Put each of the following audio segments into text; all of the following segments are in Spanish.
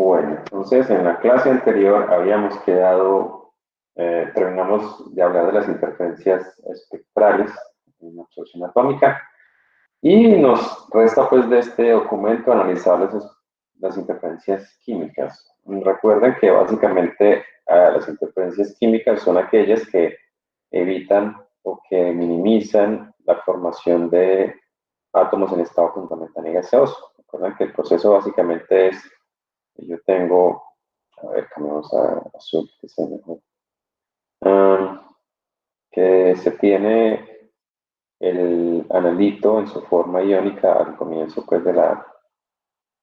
Bueno, entonces en la clase anterior habíamos quedado, terminamos de hablar de las interferencias espectrales en la absorción atómica y nos resta pues de este documento analizar las interferencias químicas. Recuerden que básicamente las interferencias químicas son aquellas que evitan o que minimizan la formación de átomos en estado fundamental y gaseoso. Recuerden que el proceso básicamente es yo tengo, a ver, cambiamos a azul, que sea mejor. Ah, que se tiene el analito en su forma iónica al comienzo pues,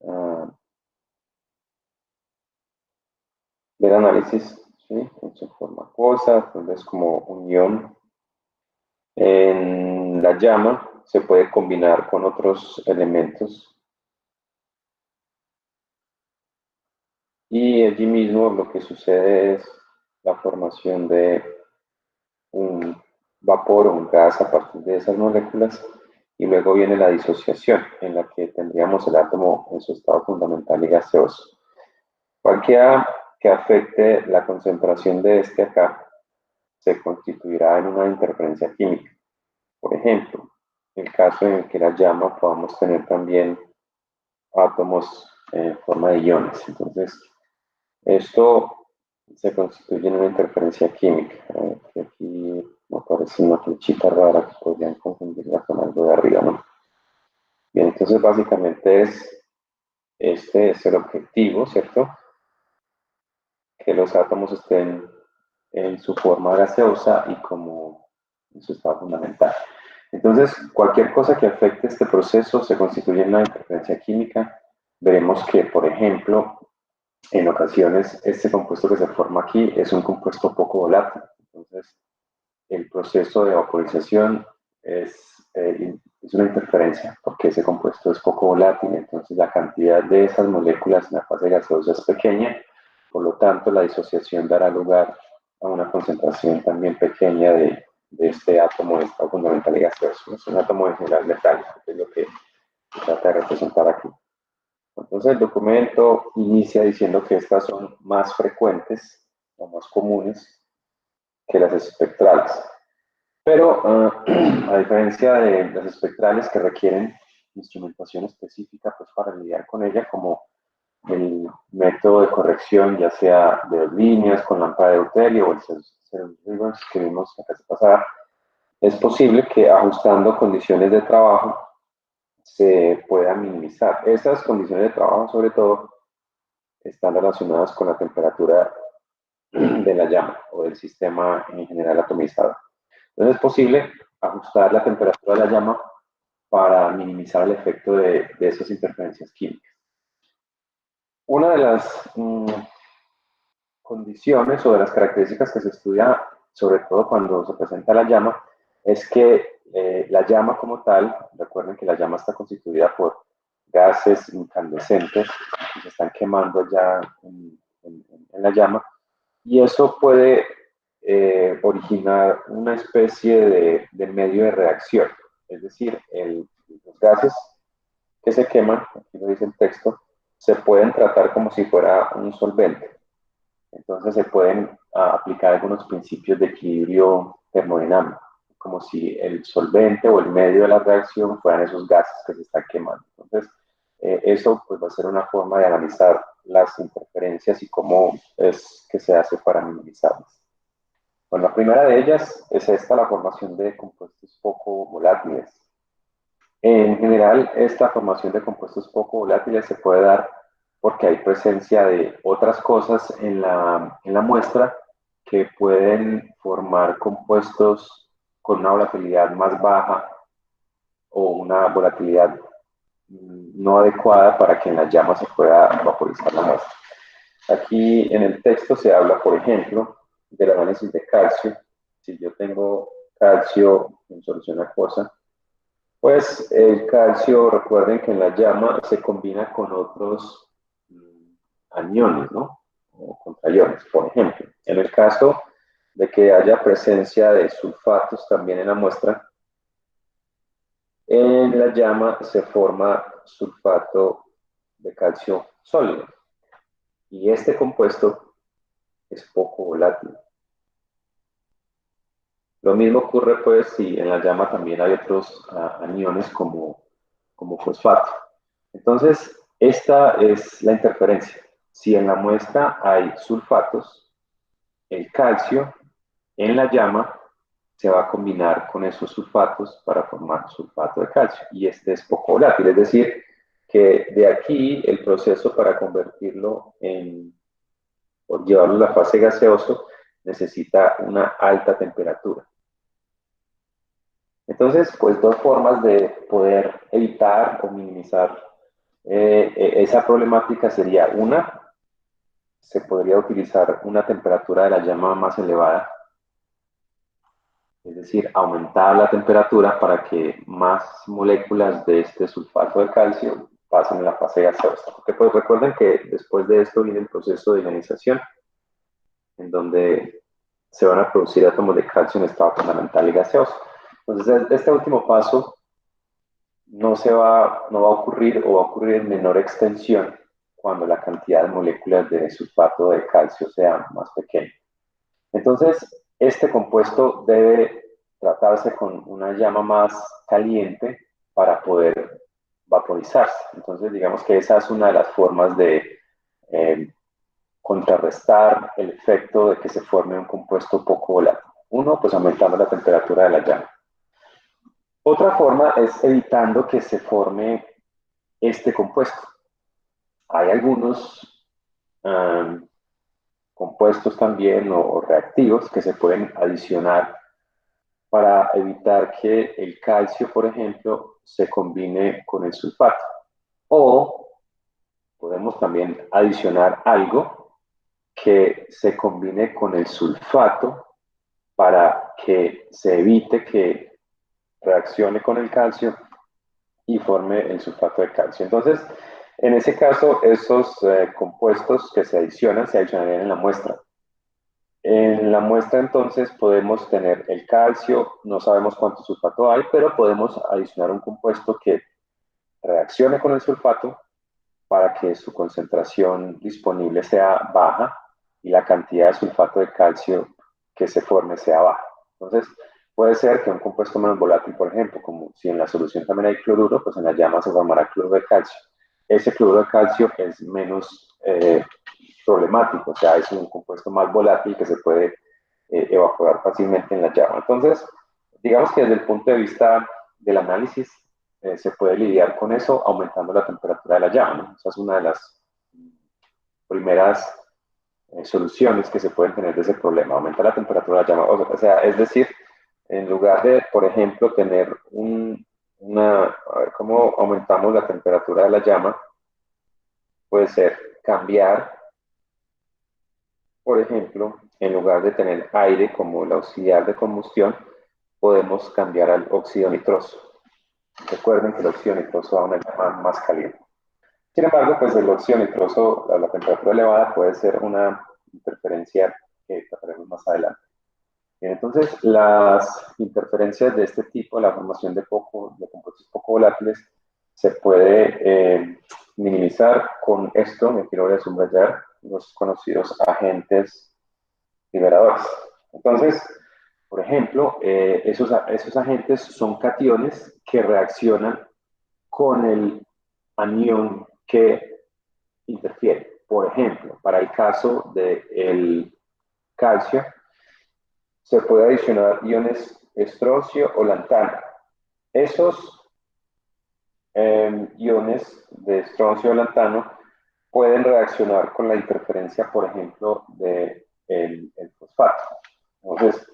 ah, del análisis, ¿sí? En su forma acuosa, entonces como un ion. En la llama se puede combinar con otros elementos y allí mismo lo que sucede es la formación de un vapor o un gas a partir de esas moléculas y luego viene la disociación en la que tendríamos el átomo en su estado fundamental y gaseoso. Cualquiera que afecte la concentración de este acá se constituirá en una interferencia química. Por ejemplo, en el caso en el que la llama podamos tener también átomos en forma de iones. Entonces, esto se constituye en una interferencia química. Aquí me aparece una flechita rara que podrían confundirla con algo de arriba, ¿no? Bien, entonces básicamente este es el objetivo, ¿cierto? Que los átomos estén en su forma gaseosa y como en su estado fundamental. Entonces, cualquier cosa que afecte este proceso se constituye en una interferencia química. Veremos que, por ejemplo, en ocasiones este compuesto que se forma aquí es un compuesto poco volátil. Entonces, el proceso de vaporización es una interferencia porque ese compuesto es poco volátil, entonces la cantidad de esas moléculas en la fase gaseosa es pequeña, por lo tanto la disociación dará lugar a una concentración también pequeña de este átomo de estado fundamental y gaseoso. Es un átomo en general metálico, que es lo que se trata de representar aquí. Entonces el documento inicia diciendo que estas son más frecuentes o más comunes que las espectrales. Pero a diferencia de las espectrales que requieren instrumentación específica pues, para lidiar con ella, como el método de corrección, ya sea de dos líneas, con lámpara de deuterio o el reverse que vimos la clase pasada, es posible que ajustando condiciones de trabajo se puedan minimizar. Esas condiciones de trabajo, sobre todo, están relacionadas con la temperatura de la llama o del sistema en general atomizado. Entonces es posible ajustar la temperatura de la llama para minimizar el efecto de esas interferencias químicas. Una de las condiciones o de las características que se estudia, sobre todo cuando se presenta la llama, es que la llama como tal, recuerden que la llama está constituida por gases incandescentes que se están quemando ya en la llama, y eso puede originar una especie de medio de reacción, es decir, los gases que se queman, aquí lo dice el texto, se pueden tratar como si fuera un solvente. Entonces se pueden aplicar algunos principios de equilibrio termodinámico, como si el solvente o el medio de la reacción fueran esos gases que se están quemando. Entonces, eso pues, va a ser una forma de analizar las interferencias y cómo es que se hace para minimizarlas. Bueno, la primera de ellas es esta, la formación de compuestos poco volátiles. En general, esta formación de compuestos poco volátiles se puede dar porque hay presencia de otras cosas en la muestra que pueden formar compuestos con una volatilidad más baja o una volatilidad no adecuada para que en la llama se pueda vaporizar la muestra. Aquí en el texto se habla, por ejemplo, del análisis de calcio. Si yo tengo calcio en solución acuosa, pues el calcio, recuerden que en la llama se combina con otros aniones, ¿no? O contraiones, por ejemplo. En el caso de que haya presencia de sulfatos también en la muestra, en la llama se forma sulfato de calcio sólido. Y este compuesto es poco volátil. Lo mismo ocurre pues si en la llama también hay otros aniones como fosfato. Entonces, esta es la interferencia. Si en la muestra hay sulfatos, el calcio en la llama se va a combinar con esos sulfatos para formar sulfato de calcio. Y este es poco volátil, es decir, que de aquí el proceso para convertirlo o llevarlo a la fase gaseoso necesita una alta temperatura. Entonces, pues dos formas de poder evitar o minimizar esa problemática sería una, se podría utilizar una temperatura de la llama más elevada, es decir, aumentar la temperatura para que más moléculas de este sulfato de calcio pasen en la fase gaseosa. Porque pues recuerden que después de esto viene el proceso de ionización, en donde se van a producir átomos de calcio en estado fundamental y gaseoso. Entonces, este último paso no va a ocurrir o va a ocurrir en menor extensión cuando la cantidad de moléculas de sulfato de calcio sea más pequeña. Entonces, este compuesto debe tratarse con una llama más caliente para poder vaporizarse. Entonces, digamos que esa es una de las formas de contrarrestar el efecto de que se forme un compuesto poco volátil. Uno, pues aumentando la temperatura de la llama. Otra forma es evitando que se forme este compuesto. Hay algunos compuestos también o reactivos que se pueden adicionar para evitar que el calcio, por ejemplo, se combine con el sulfato. O podemos también adicionar algo que se combine con el sulfato para que se evite que reaccione con el calcio y forme el sulfato de calcio. Entonces, en ese caso, esos compuestos que se adicionarían en la muestra. En la muestra entonces podemos tener el calcio, no sabemos cuánto sulfato hay, pero podemos adicionar un compuesto que reaccione con el sulfato para que su concentración disponible sea baja y la cantidad de sulfato de calcio que se forme sea baja. Entonces, puede ser que un compuesto menos volátil, por ejemplo, como si en la solución también hay cloruro, pues en la llama se formará cloruro de calcio. Ese cloruro de calcio es menos problemático, o sea, es un compuesto más volátil que se puede evaporar fácilmente en la llama. Entonces, digamos que desde el punto de vista del análisis, se puede lidiar con eso aumentando la temperatura de la llama, ¿no? Esa es una de las primeras soluciones que se pueden tener de ese problema, aumentar la temperatura de la llama. O sea, es decir, en lugar de, por ejemplo, tener a ver cómo aumentamos la temperatura de la llama, puede ser cambiar, por ejemplo, en lugar de tener aire como el auxiliar de combustión, podemos cambiar al óxido nitroso. Recuerden que el óxido nitroso aumenta más caliente. Sin embargo, pues el óxido nitroso a la temperatura elevada puede ser una interferencia que trataremos más adelante. Bien, entonces, las interferencias de este tipo, la formación de compuestos poco volátiles, se puede minimizar con esto. Me quiero subrayar los conocidos agentes liberadores. Entonces, por ejemplo, esos agentes son cationes que reaccionan con el anión que interfiere. Por ejemplo, para el caso del calcio, se puede adicionar iones estroncio o lantano. Esos iones de estroncio o lantano pueden reaccionar con la interferencia, por ejemplo, del el fosfato. Entonces,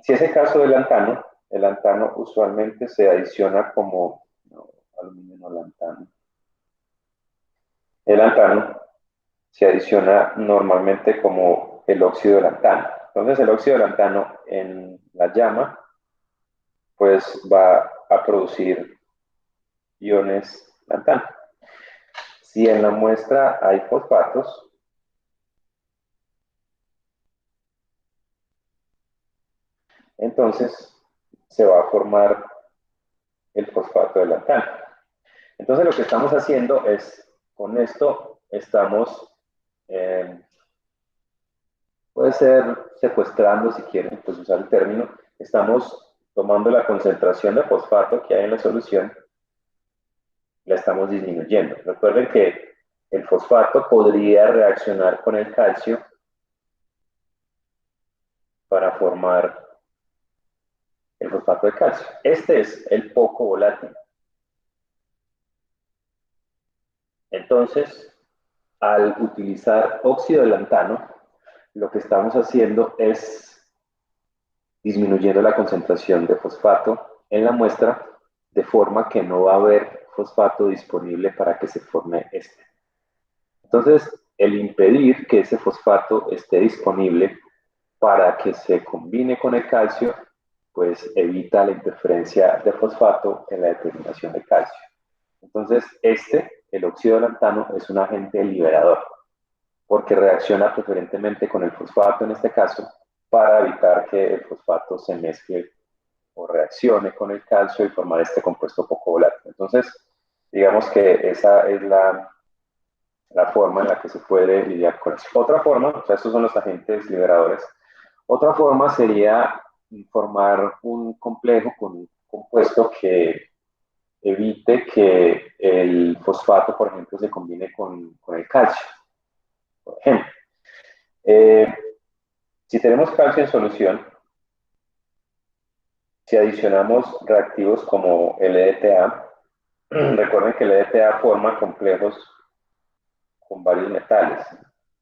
si es el caso del lantano, el lantano usualmente se adiciona como no, aluminio no lantano. El lantano se adiciona normalmente como el óxido de lantano. Entonces, el óxido de lantano en la llama, pues va a producir iones lantano. Si en la muestra hay fosfatos, entonces se va a formar el fosfato de lantano. Entonces lo que estamos haciendo es, con esto, estamos, puede ser secuestrando, si quieren pues usar el término, estamos tomando la concentración de fosfato que hay en la solución, la estamos disminuyendo. Recuerden que el fosfato podría reaccionar con el calcio para formar el fosfato de calcio. Este es el poco volátil. Entonces, al utilizar óxido de lantano, lo que estamos haciendo es disminuyendo la concentración de fosfato en la muestra, de forma que no va a haber fosfato disponible para que se forme este. Entonces, el impedir que ese fosfato esté disponible para que se combine con el calcio, pues evita la interferencia de fosfato en la determinación de calcio. Entonces, el óxido de lantano, es un agente liberador, porque reacciona preferentemente con el fosfato en este caso, para evitar que el fosfato se mezcle o reaccione con el calcio y formar este compuesto poco volátil. Entonces, digamos que esa es la forma en la que se puede lidiar con eso. Otra forma, o sea, estos son los agentes liberadores. Otra forma sería formar un complejo con un compuesto que evite que el fosfato, por ejemplo, se combine con el calcio. Por ejemplo, si tenemos calcio en solución, si adicionamos reactivos como el EDTA, recuerden que el EDTA forma complejos con varios metales.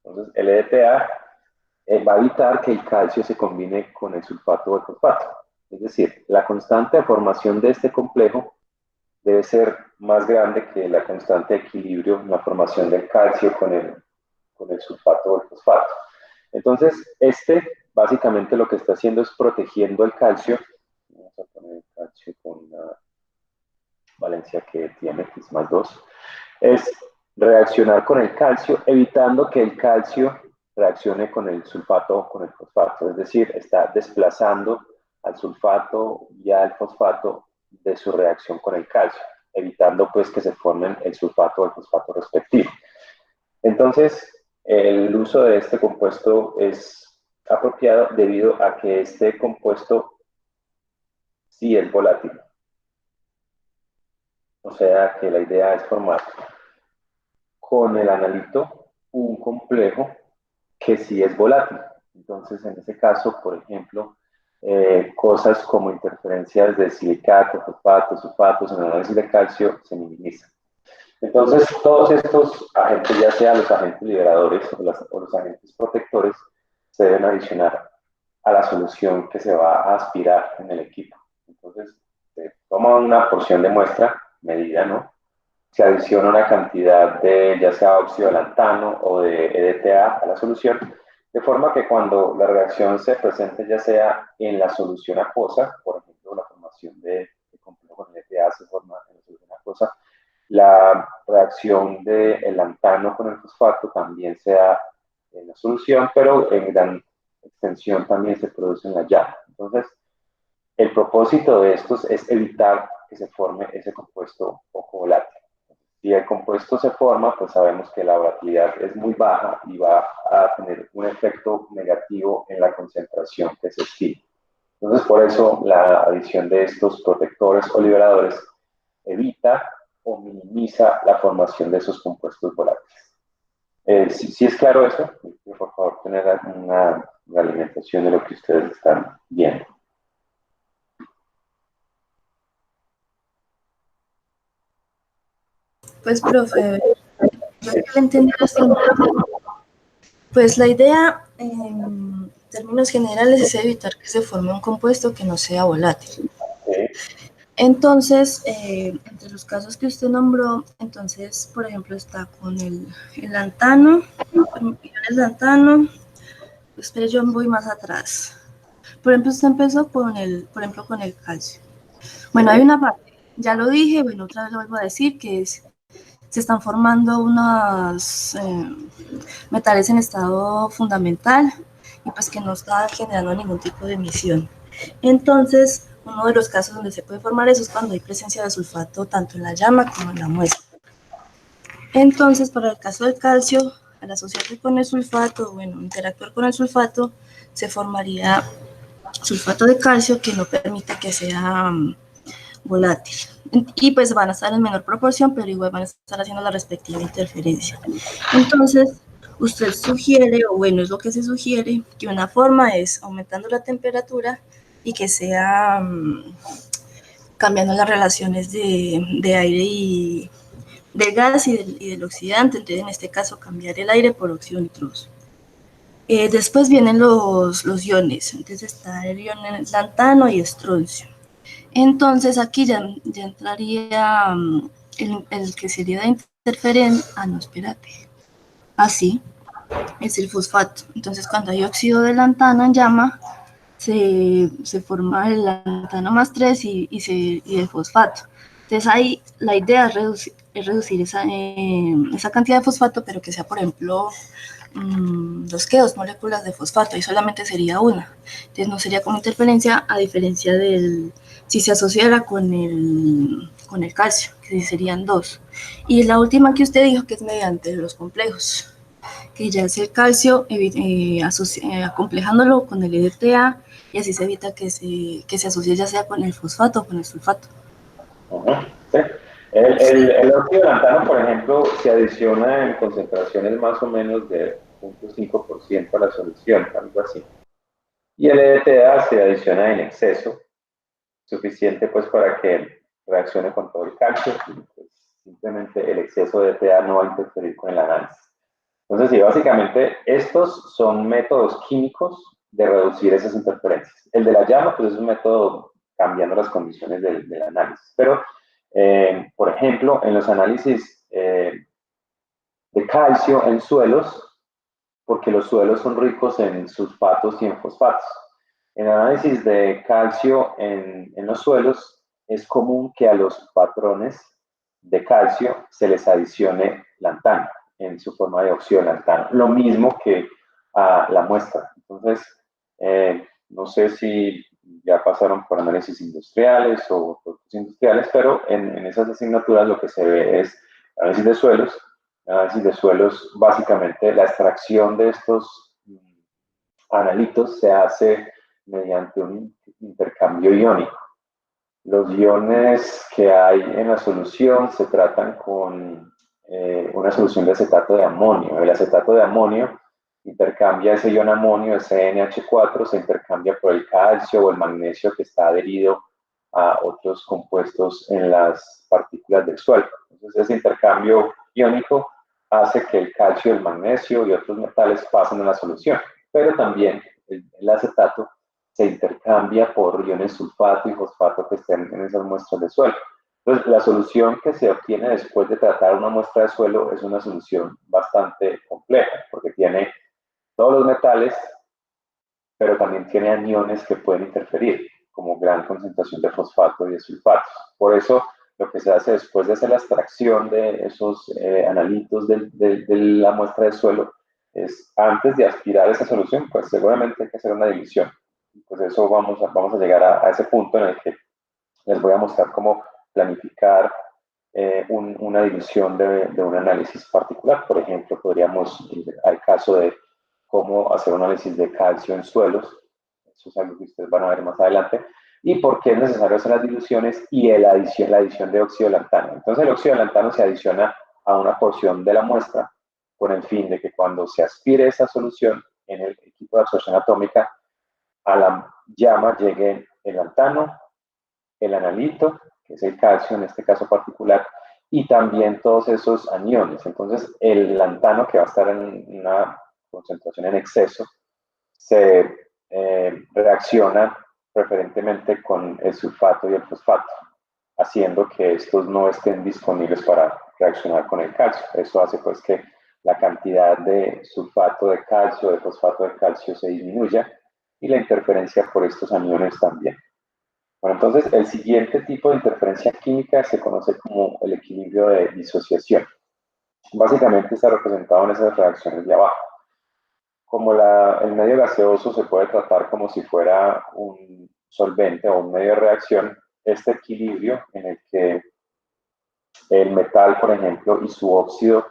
Entonces, el EDTA va a evitar que el calcio se combine con el sulfato o el fosfato. Es decir, la constante de formación de este complejo debe ser más grande que la constante de equilibrio en la formación del calcio con el sulfato o el fosfato. Entonces, básicamente lo que está haciendo es protegiendo el calcio. Vamos a poner el calcio con la valencia que tiene, que es más 2. Es reaccionar con el calcio, evitando que el calcio reaccione con el sulfato o con el fosfato. Es decir, está desplazando al sulfato y al fosfato de su reacción con el calcio, evitando pues que se formen el sulfato o el fosfato respectivo. Entonces, el uso de este compuesto es apropiado debido a que este compuesto sí es volátil. O sea que la idea es formar con el analito un complejo que sí es volátil. Entonces, en ese caso, por ejemplo, cosas como interferencias de silicato, fosfatos, sulfatos en el análisis de calcio se minimizan. Entonces, todos estos agentes, ya sean los agentes liberadores o los agentes protectores, se deben adicionar a la solución que se va a aspirar en el equipo. Entonces, se toma una porción de muestra, medida, ¿no? Se adiciona una cantidad de, ya sea óxido de lantano o de EDTA a la solución, de forma que cuando la reacción se presente, ya sea en la solución acuosa, por ejemplo, la formación de complejo con EDTA se forma en la solución acuosa, la reacción del lantano con el fosfato también sea en la solución, pero en gran extensión también se produce en la llama. Entonces, el propósito de estos es evitar que se forme ese compuesto poco volátil. Si el compuesto se forma, pues sabemos que la volatilidad es muy baja y va a tener un efecto negativo en la concentración que se estima. Entonces, por eso la adición de estos protectores o liberadores evita o minimiza la formación de esos compuestos volátiles. Si es claro eso, por favor, tener una alimentación de lo que ustedes están viendo. Pues, profe, yo que lo entendí bastante. Pues la idea, en términos generales, es evitar que se forme un compuesto que no sea volátil. Entonces, entre los casos que usted nombró, entonces, por ejemplo, está con el lantano, el lantano, espere, yo voy más atrás. Por ejemplo, usted empezó con con el calcio. Bueno, hay una parte, ya lo dije, bueno, otra vez lo vuelvo a decir, que se están formando unos metales en estado fundamental y pues que no está generando ningún tipo de emisión. Entonces, uno de los casos donde se puede formar eso es cuando hay presencia de sulfato tanto en la llama como en la muestra. Entonces, para el caso del calcio, al asociarse con el sulfato, bueno, interactuar con el sulfato, se formaría sulfato de calcio que no permite que sea volátil. Y pues van a estar en menor proporción, pero igual van a estar haciendo la respectiva interferencia. Entonces, usted sugiere, o bueno, es lo que se sugiere, que una forma es aumentando la temperatura y que sea cambiando las relaciones de aire y de gas y del oxidante, entonces en este caso cambiar el aire por óxido nitroso. Después vienen los iones, entonces está el ion lantano y estroncio. Entonces aquí ya entraría el que sería de interferencia. Ah, no, espérate. Así es el fosfato. Entonces cuando hay óxido de lantano en llama, se forma el lantano más 3 y el fosfato. Entonces ahí la idea es reducir esa cantidad de fosfato, pero que sea, por ejemplo, dos moléculas de fosfato, y solamente sería una. Entonces no sería como interferencia, a diferencia del si se asociara con el calcio, que serían dos. Y la última que usted dijo, que es mediante los complejos, que ya es el calcio, acomplejándolo con el EDTA, y así se evita que se asocie ya sea con el fosfato o con el sulfato. Sí. El óxido de lantano, por ejemplo, se adiciona en concentraciones más o menos de 0.5% a la solución, algo así. Y el EDTA se adiciona en exceso, suficiente pues para que reaccione con todo el calcio. Pues, simplemente el exceso de EDTA no va a interferir con el análisis. Entonces, sí, básicamente estos son métodos químicos de reducir esas interferencias. El de la llama, pues es un método cambiando las condiciones del análisis. Pero, por ejemplo, en los análisis de calcio en suelos, porque los suelos son ricos en sulfatos y en fosfatos. En el análisis de calcio en los suelos, es común que a los patrones de calcio se les adicione lantano en su forma de óxido de lantano, lo mismo que a la muestra. Entonces, no sé si ya pasaron por análisis industriales o productos industriales, pero en esas asignaturas lo que se ve es análisis de suelos. Análisis de suelos, básicamente la extracción de estos analitos se hace mediante un intercambio iónico. Los iones que hay en la solución se tratan con una solución de acetato de amonio. El acetato de amonio intercambia ese ion amonio, ese NH4, se intercambia por el calcio o el magnesio que está adherido a otros compuestos en las partículas del suelo. Entonces, ese intercambio iónico hace que el calcio, el magnesio y otros metales pasen a la solución. Pero también el acetato se intercambia por iones sulfato y fosfato que estén en esas muestras de suelo. Entonces, la solución que se obtiene después de tratar una muestra de suelo es una solución bastante compleja, porque tiene todos los metales, pero también tiene aniones que pueden interferir, como gran concentración de fosfato y de sulfatos. Por eso, lo que se hace después de hacer la extracción de esos analitos de la muestra de suelo es, antes de aspirar esa solución, pues seguramente hay que hacer una división. Pues eso vamos a llegar a ese punto en el que les voy a mostrar cómo planificar una división de un análisis particular. Por ejemplo, podríamos ir al caso de cómo hacer un análisis de calcio en suelos. Eso es algo que ustedes van a ver más adelante. Y por qué es necesario hacer las diluciones y la adición de óxido de lantano. Entonces, el óxido de lantano se adiciona a una porción de la muestra con el fin de que cuando se aspire esa solución en el equipo de absorción atómica, a la llama llegue el lantano, el analito, que es el calcio en este caso particular, y también todos esos aniones. Entonces, el lantano, que va a estar en una concentración en exceso, se reacciona preferentemente con el sulfato y el fosfato, haciendo que estos no estén disponibles para reaccionar con el calcio. Eso hace pues que la cantidad de sulfato de calcio, de fosfato de calcio se disminuya y la interferencia por estos aniones también. Bueno, entonces el siguiente tipo de interferencia química se conoce como el equilibrio de disociación. Básicamente está representado en esas reacciones de abajo. Como el medio gaseoso se puede tratar como si fuera un solvente o un medio de reacción, este equilibrio en el que el metal, por ejemplo, y su óxido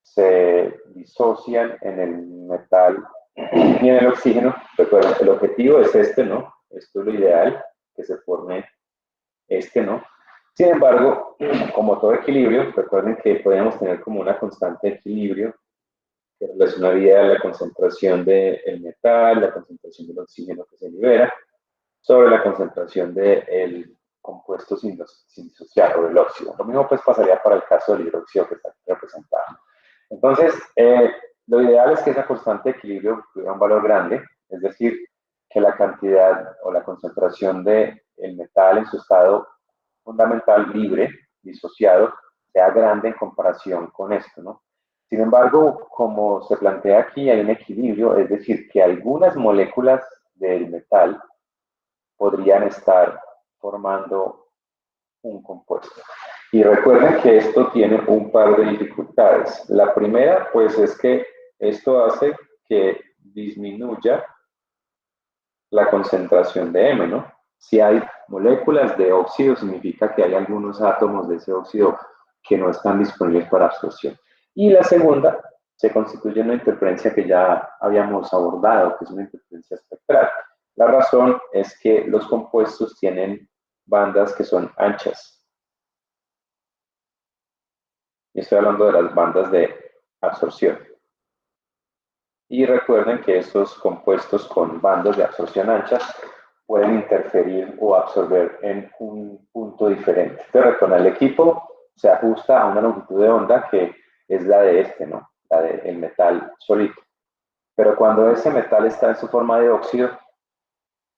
se disocian en el metal y en el oxígeno. Recuerden, el objetivo es este, ¿no? Esto es lo ideal, que se forme este, ¿no? Sin embargo, como todo equilibrio, recuerden que podemos tener como una constante de equilibrio que relacionaría la concentración del metal, la concentración del oxígeno que se libera, sobre la concentración del compuesto sin disociar o del óxido. Lo mismo pues pasaría para el caso del hidróxido que está aquí representado. Entonces, lo ideal es que esa constante de equilibrio tuviera un valor grande, es decir, que la cantidad o la concentración del metal en su estado fundamental libre, disociado, sea grande en comparación con esto, ¿no? Sin embargo, como se plantea aquí, hay un equilibrio, es decir, que algunas moléculas del metal podrían estar formando un compuesto. Y recuerden que esto tiene un par de dificultades. La primera, pues, es que esto hace que disminuya la concentración de M, ¿no? Si hay moléculas de óxido, significa que hay algunos átomos de ese óxido que no están disponibles para absorción. Y la segunda, se constituye en una interferencia que ya habíamos abordado, que es una interferencia espectral. La razón es que los compuestos tienen bandas que son anchas. Y estoy hablando de las bandas de absorción. Y recuerden que estos compuestos con bandas de absorción anchas pueden interferir o absorber en un punto diferente. Entonces, recuerden, el equipo se ajusta a una longitud de onda que es la de este, ¿no? La del metal solito. Pero cuando ese metal está en su forma de óxido,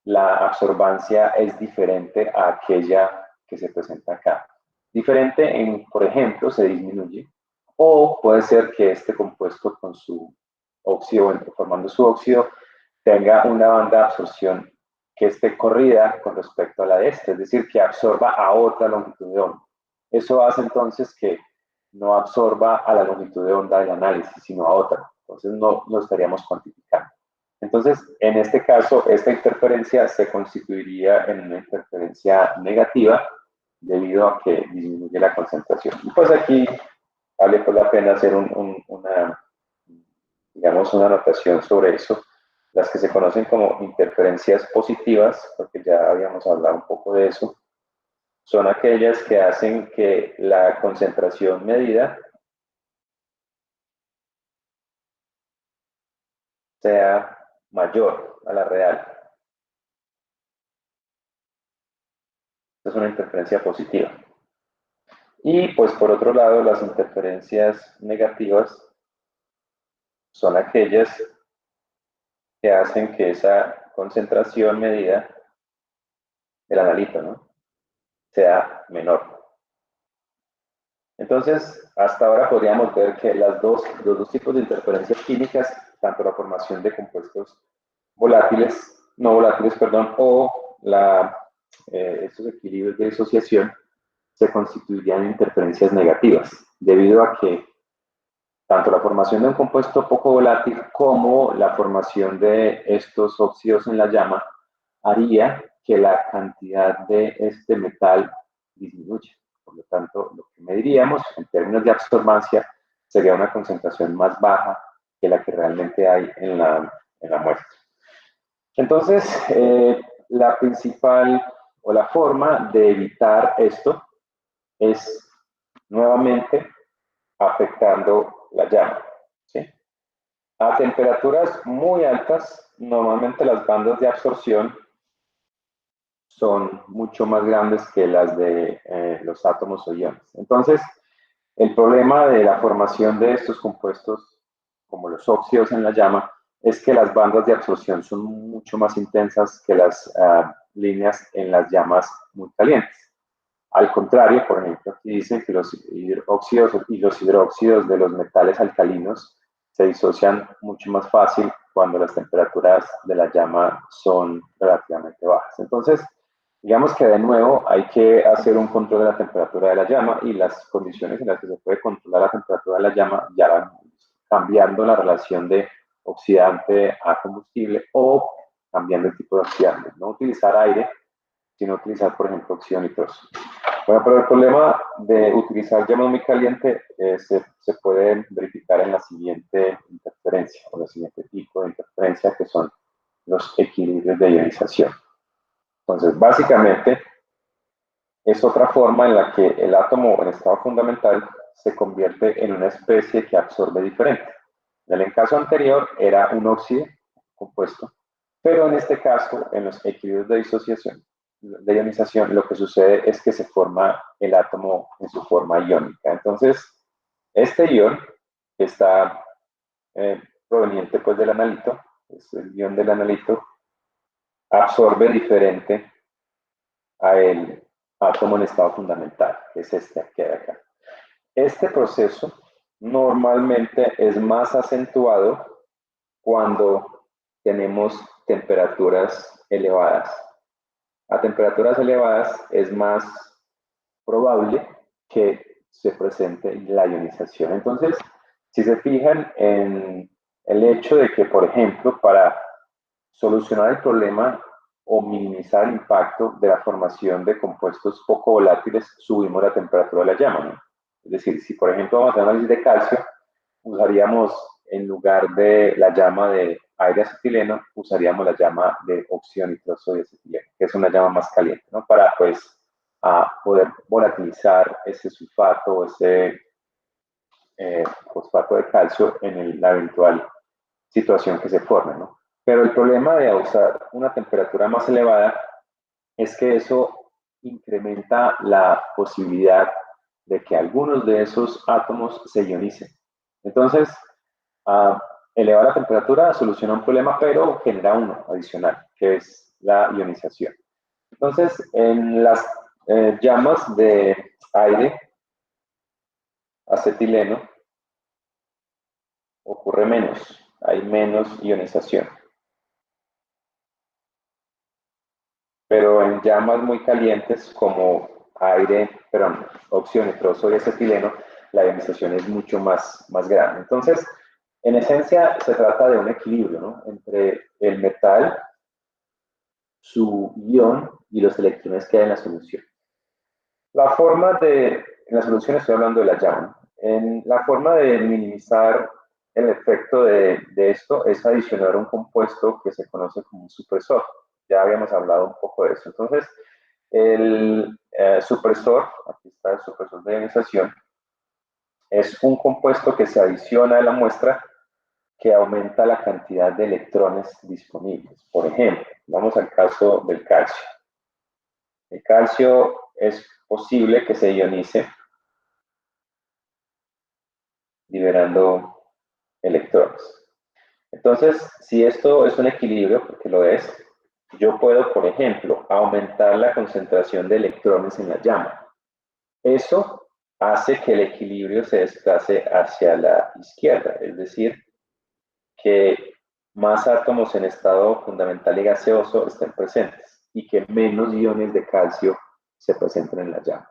la absorbancia es diferente a aquella que se presenta acá. Diferente en, por ejemplo, se disminuye, o puede ser que este compuesto con su óxido, formando su óxido, tenga una banda de absorción que esté corrida con respecto a la de este, es decir, que absorba a otra longitud de onda. Eso hace entonces que no absorba a la longitud de onda del análisis, sino a otra. Entonces no lo estaríamos cuantificando. Entonces, en este caso, esta interferencia se constituiría en una interferencia negativa debido a que disminuye la concentración. Y pues aquí vale pues la pena hacer digamos, una anotación sobre eso. Las que se conocen como interferencias positivas, porque ya habíamos hablado un poco de eso, son aquellas que hacen que la concentración medida sea mayor a la real. Es una interferencia positiva. Y pues por otro lado, las interferencias negativas son aquellas que hacen que esa concentración medida del analito, ¿no?, sea menor. Entonces, hasta ahora podríamos ver que los dos tipos de interferencias químicas, tanto la formación de compuestos volátiles, no volátiles, perdón, o estos equilibrios de disociación, se constituirían en interferencias negativas, debido a que tanto la formación de un compuesto poco volátil como la formación de estos óxidos en la llama haría que la cantidad de este metal disminuya. Por lo tanto, lo que mediríamos en términos de absorbancia sería una concentración más baja que la que realmente hay en la muestra. Entonces, la principal o la forma de evitar esto es nuevamente afectando la llama, ¿sí? A temperaturas muy altas, normalmente las bandas de absorción son mucho más grandes que las de los átomos o iones. Entonces, el problema de la formación de estos compuestos, como los óxidos en la llama, es que las bandas de absorción son mucho más intensas que las líneas en las llamas muy calientes. Al contrario, por ejemplo, aquí dice que los óxidos y los hidróxidos de los metales alcalinos se disocian mucho más fácil cuando las temperaturas de la llama son relativamente bajas. Entonces, digamos que de nuevo hay que hacer un control de la temperatura de la llama, y las condiciones en las que se puede controlar la temperatura de la llama ya van cambiando la relación de oxidante a combustible, o cambiando el tipo de oxidante. No utilizar aire, sino utilizar, por ejemplo, óxido nitroso. Bueno, pero el problema de utilizar llama muy caliente se puede verificar en la siguiente interferencia, o el siguiente tipo de interferencia, que son los equilibrios de ionización. Entonces, básicamente, es otra forma en la que el átomo en estado fundamental se convierte en una especie que absorbe diferente. En el caso anterior era un óxido compuesto, pero en este caso, en los equilibrios de disociación, de ionización, lo que sucede es que se forma el átomo en su forma iónica. Entonces, este ion está proveniente pues del analito, es el ion del analito, absorbe diferente a el átomo en estado fundamental, que es este que hay acá. Este proceso normalmente es más acentuado cuando tenemos temperaturas elevadas. A temperaturas elevadas es más probable que se presente la ionización. Entonces, si se fijan en el hecho de que, por ejemplo, para solucionar el problema o minimizar el impacto de la formación de compuestos poco volátiles, subimos la temperatura de la llama, ¿no? Es decir, si por ejemplo vamos a hacer análisis de calcio, usaríamos en lugar de la llama de aire acetileno, usaríamos la llama de óxido nitroso de acetileno, que es una llama más caliente, ¿no? Para pues poder volatilizar ese sulfato, ese fosfato de calcio en la eventual situación que se forme, ¿no? Pero el problema de usar una temperatura más elevada es que eso incrementa la posibilidad de que algunos de esos átomos se ionicen. Entonces, elevar la temperatura soluciona un problema, pero genera uno adicional, que es la ionización. Entonces, en las llamas de aire acetileno ocurre menos, hay menos ionización. Pero en llamas muy calientes como óxido nitroso y acetileno, la ionización es mucho más grande. Entonces, en esencia, se trata de un equilibrio, ¿no?, entre el metal, su ion y los electrones que hay en la solución. La forma en la solución estoy hablando de la llama. La forma de minimizar el efecto de esto es adicionar un compuesto que se conoce como un supresor. Ya habíamos hablado un poco de eso. Entonces, el supresor, aquí está el supresor de ionización, es un compuesto que se adiciona a la muestra que aumenta la cantidad de electrones disponibles. Por ejemplo, vamos al caso del calcio. El calcio es posible que se ionice liberando electrones. Entonces, si esto es un equilibrio, porque lo es, yo puedo, por ejemplo, aumentar la concentración de electrones en la llama. Eso hace que el equilibrio se desplace hacia la izquierda, es decir, que más átomos en estado fundamental y gaseoso estén presentes y que menos iones de calcio se presenten en la llama.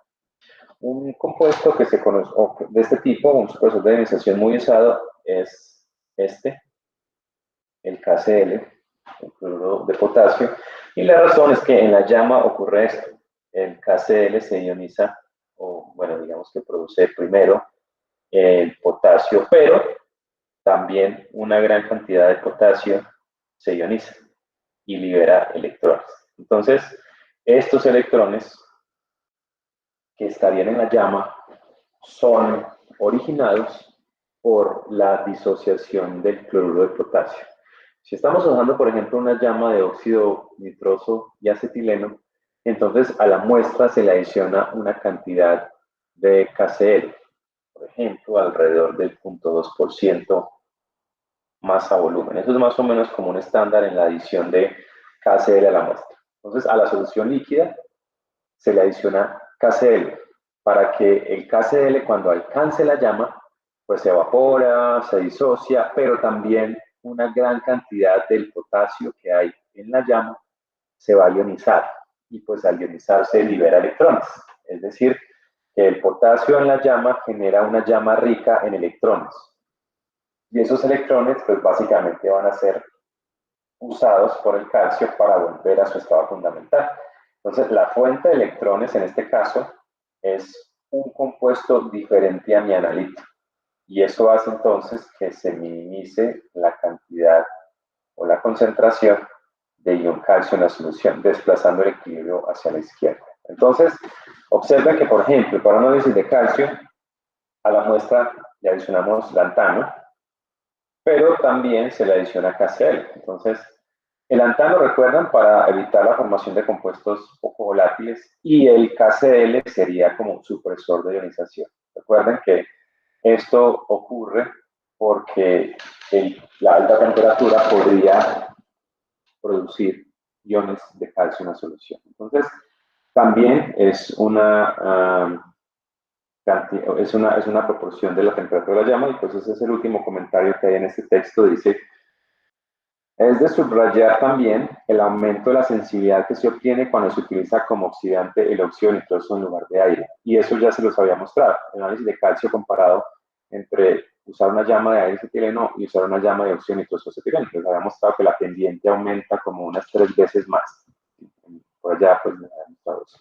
Un compuesto que se conoce, de este tipo, un supresor de ionización muy usado, es el KCl, el cloruro de potasio, y la razón es que en la llama ocurre esto. El KCl se ioniza, o bueno, digamos que produce primero el potasio, pero también una gran cantidad de potasio se ioniza y libera electrones. Entonces, estos electrones que estarían en la llama son originados por la disociación del cloruro de potasio. Si estamos usando, por ejemplo, una llama de óxido nitroso y acetileno, entonces a la muestra se le adiciona una cantidad de KCl, por ejemplo, alrededor del 0.2% masa volumen. Eso es más o menos como un estándar en la adición de KCl a la muestra. Entonces, a la solución líquida se le adiciona KCl para que el KCl, cuando alcance la llama, pues se evapora, se disocia, pero también una gran cantidad del potasio que hay en la llama se va a ionizar y pues al ionizarse libera electrones. Es decir, que el potasio en la llama genera una llama rica en electrones. Y esos electrones pues básicamente van a ser usados por el calcio para volver a su estado fundamental. Entonces, la fuente de electrones en este caso es un compuesto diferente a mi analito. Y eso hace entonces que se minimice la cantidad o la concentración de ion calcio en la solución, desplazando el equilibrio hacia la izquierda. Entonces, observa que, por ejemplo, para análisis de calcio, a la muestra le adicionamos lantano, pero también se le adiciona KCl. Entonces, el lantano, recuerdan, para evitar la formación de compuestos poco volátiles, y el KCl sería como un supresor de ionización. Recuerden que esto ocurre porque la alta temperatura podría producir iones de calcio en la solución. Entonces, también es una proporción de la temperatura de la llama, y pues ese es el último comentario que hay en este texto. Dice: es de subrayar también el aumento de la sensibilidad que se obtiene cuando se utiliza como oxidante el óxido nitroso en lugar de aire. Y eso ya se los había mostrado. El análisis de calcio comparado entre usar una llama de aire acetileno y usar una llama de óxido nitroso acetileno. Les había mostrado que la pendiente aumenta como unas 3 veces más. Por allá, pues, les había mostrado eso.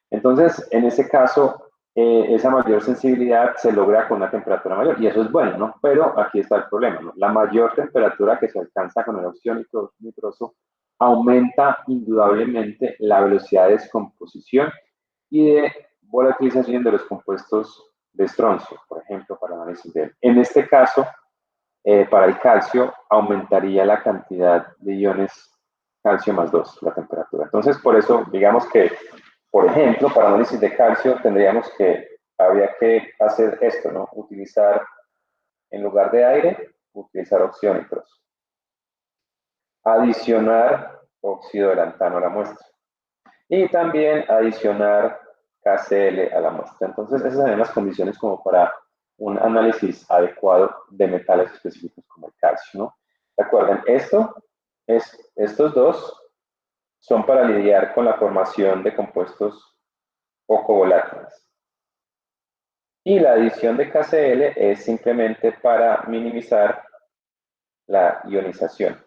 Entonces, en ese caso, esa mayor sensibilidad se logra con una temperatura mayor, y eso es bueno, ¿no? Pero aquí está el problema, ¿no? La mayor temperatura que se alcanza con el óxido nitroso aumenta indudablemente la velocidad de descomposición y de volatilización de los compuestos de estroncio, por ejemplo, para el análisis de él. En este caso, para el calcio, aumentaría la cantidad de iones calcio más 2, la temperatura. Entonces, por eso, digamos que, por ejemplo, para análisis de calcio, habría que hacer esto, ¿no? Utilizar, en lugar de aire, utilizar óxido nitroso. Adicionar óxido de lantano a la muestra. Y también adicionar KCl a la muestra. Entonces, esas son las condiciones como para un análisis adecuado de metales específicos como el calcio, ¿no? Recuerden, estos dos son para lidiar con la formación de compuestos poco volátiles. Y la adición de KCl es simplemente para minimizar la ionización.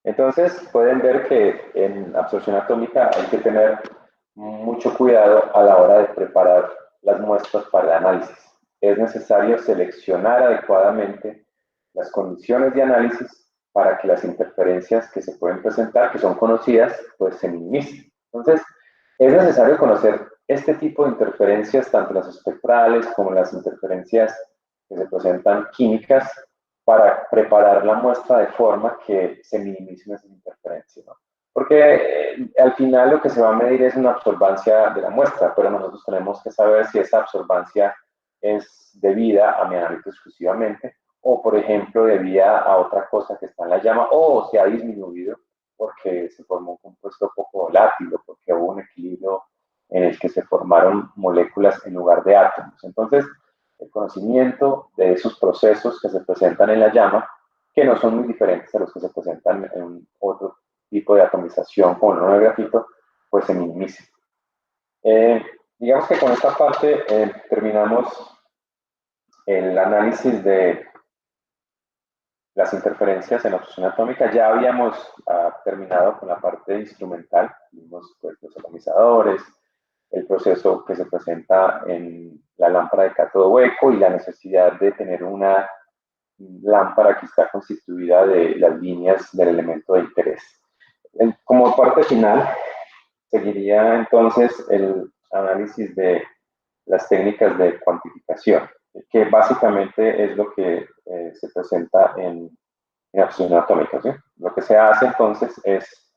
Entonces, pueden ver que en absorción atómica hay que tener mucho cuidado a la hora de preparar las muestras para el análisis. Es necesario seleccionar adecuadamente las condiciones de análisis para que las interferencias que se pueden presentar, que son conocidas, pues se minimicen. Entonces, es necesario conocer este tipo de interferencias, tanto las espectrales como las interferencias que se presentan químicas, para preparar la muestra de forma que se minimicen esas interferencias, ¿no? Porque al final lo que se va a medir es una absorbancia de la muestra, pero nosotros tenemos que saber si esa absorbancia es debida a mi analito exclusivamente, o por ejemplo debida a otra cosa que está en la llama, o se ha disminuido porque se formó un compuesto poco volátil, o porque hubo un equilibrio en el que se formaron moléculas en lugar de átomos. Entonces, el conocimiento de esos procesos que se presentan en la llama, que no son muy diferentes a los que se presentan en otro tipo de atomización como el horno de grafito, pues se minimiza. Digamos que con esta parte terminamos el análisis de las interferencias en la fusión atómica. Ya habíamos terminado con la parte instrumental, vimos pues, los atomizadores, el proceso que se presenta en la lámpara de cátodo hueco y la necesidad de tener una lámpara que está constituida de las líneas del elemento de interés. Como parte final, seguiría entonces el análisis de las técnicas de cuantificación, que básicamente es lo que se presenta en la fusión atómica, ¿sí? Lo que se hace entonces es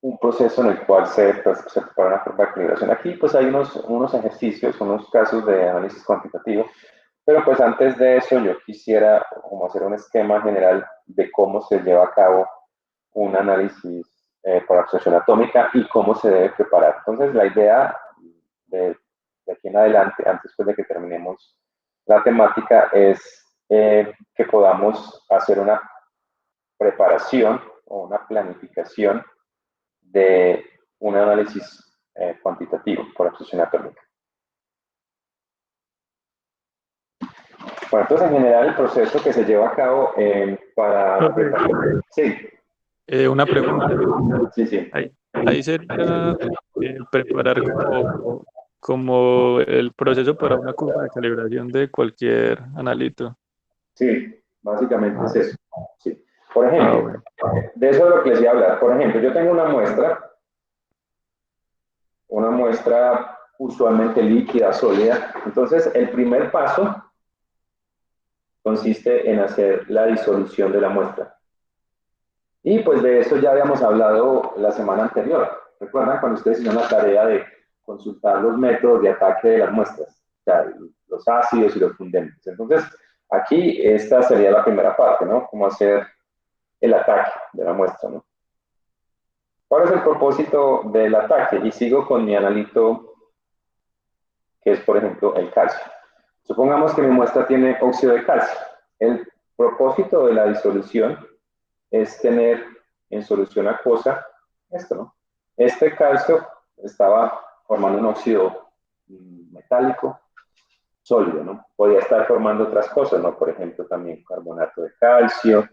un proceso en el cual se prepara una curva de equilibración. Aquí pues hay unos ejercicios, unos casos de análisis cuantitativo, pero pues antes de eso yo quisiera como hacer un esquema general de cómo se lleva a cabo un análisis por absorción atómica y cómo se debe preparar. Entonces la idea de aquí en adelante, antes pues, de que terminemos la temática, es que podamos hacer una preparación o una planificación de un análisis cuantitativo por absorción atómica. Bueno, entonces en general el proceso que se lleva a cabo para... Sí. Una pregunta. Sí, sí. Ahí. ahí sería preparar como el proceso para una curva de calibración de cualquier analito. Sí, básicamente es Ah, eso. Sí. Por ejemplo, bueno. de eso es lo que les iba a hablar. Por ejemplo, yo tengo una muestra usualmente líquida, sólida. Entonces, el primer paso consiste en hacer la disolución de la muestra. Y pues de eso ya habíamos hablado la semana anterior. ¿Recuerdan cuando ustedes hicieron la tarea de consultar los métodos de ataque de las muestras? O sea, los ácidos y los fundentes. Entonces, aquí esta sería la primera parte, ¿no? Cómo hacer el ataque de la muestra, ¿no? ¿Cuál es el propósito del ataque? Y sigo con mi analito, que es, por ejemplo, el calcio. Supongamos que mi muestra tiene óxido de calcio. El propósito de la disolución es tener en solución acuosa esto, ¿no? Este calcio estaba formando un óxido metálico sólido, ¿no? Podría estar formando otras cosas, ¿no? Por ejemplo, también carbonato de calcio,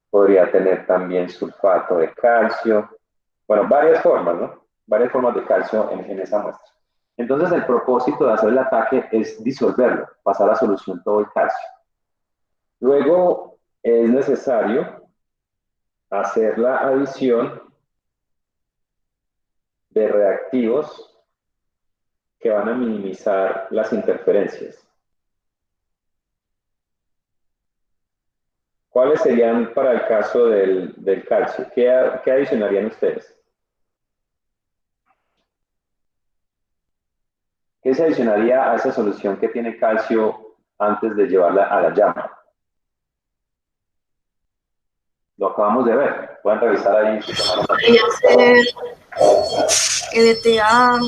podría tener también sulfato de calcio, bueno, varias formas, ¿no? Varias formas de calcio en esa muestra. Entonces, el propósito de hacer el ataque es disolverlo, pasar a solución todo el calcio. Luego, es necesario hacer la adición de reactivos que van a minimizar las interferencias. ¿Cuáles serían para el caso del calcio? ¿Qué adicionarían ustedes? ¿Qué se adicionaría a esa solución que tiene calcio antes de llevarla a la llama? Lo acabamos de ver. Pueden revisar ahí. Podría ser EDTA.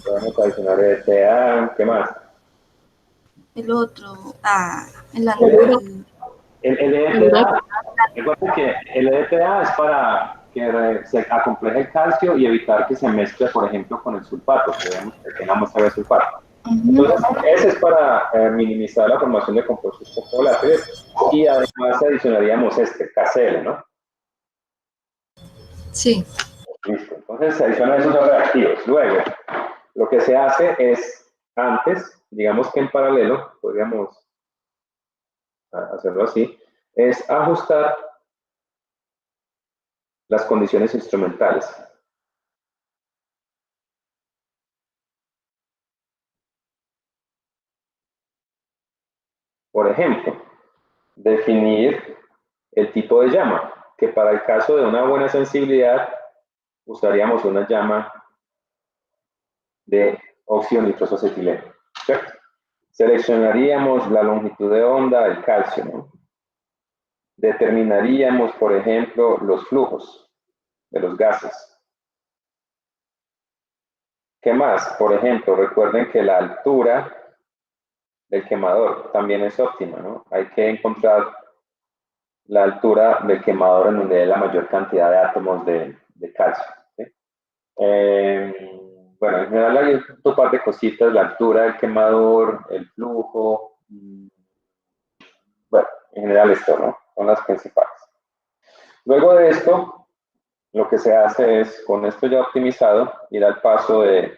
Podemos adicionar EDTA. ¿Qué más? El otro. El EDTA, recuerden que el EDTA es para que se acompleje el calcio y evitar que se mezcle, por ejemplo, con el sulfato, que vemos que tenga muestra de sulfato. Entonces, ese es para minimizar la formación de compuestos poco volátiles y además adicionaríamos este, KCl, ¿no? Sí. Listo. Entonces, se adicionan esos dos reactivos. Luego, lo que se hace es, antes, digamos que en paralelo, podríamos hacerlo así, es ajustar las condiciones instrumentales. Por ejemplo, definir el tipo de llama, que para el caso de una buena sensibilidad usaríamos una llama de óxido nitroso acetileno. ¿Cierto? Seleccionaríamos la longitud de onda del calcio, ¿no? Determinaríamos, por ejemplo, los flujos de los gases. ¿Qué más? Por ejemplo, recuerden que la altura del quemador también es óptima, ¿no? Hay que encontrar la altura del quemador en donde hay la mayor cantidad de átomos de calcio. ¿Sí? Bueno, en general hay un par de cositas, la altura del quemador, el flujo, bueno, en general esto, ¿no? Son las principales. Luego de esto, lo que se hace es, con esto ya optimizado, ir al paso de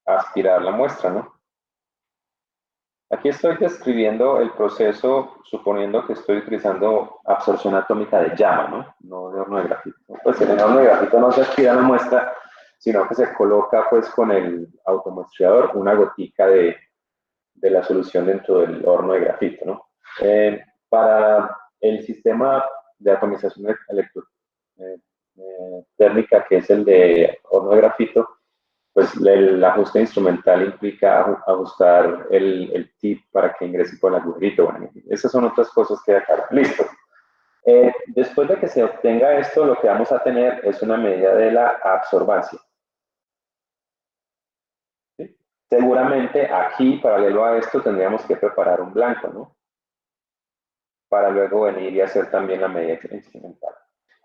aspirar la muestra, ¿no? Aquí estoy describiendo el proceso suponiendo que estoy utilizando absorción atómica de llama, ¿no? No de horno de grafito. Pues en el horno de grafito no se aspira la muestra, sino que se coloca pues con el automuestreador una gotica de la solución dentro del horno de grafito, ¿no? Para el sistema de atomización térmica, que es el de horno de grafito, pues el ajuste instrumental implica ajustar el tip para que ingrese por el agujerito. Bueno, esas son otras cosas que acá. Listo. Después de que se obtenga esto, lo que vamos a tener es una medida de la absorbancia. ¿Sí? Seguramente aquí, paralelo a esto, tendríamos que preparar un blanco, ¿no? Para luego venir y hacer también la medida instrumental.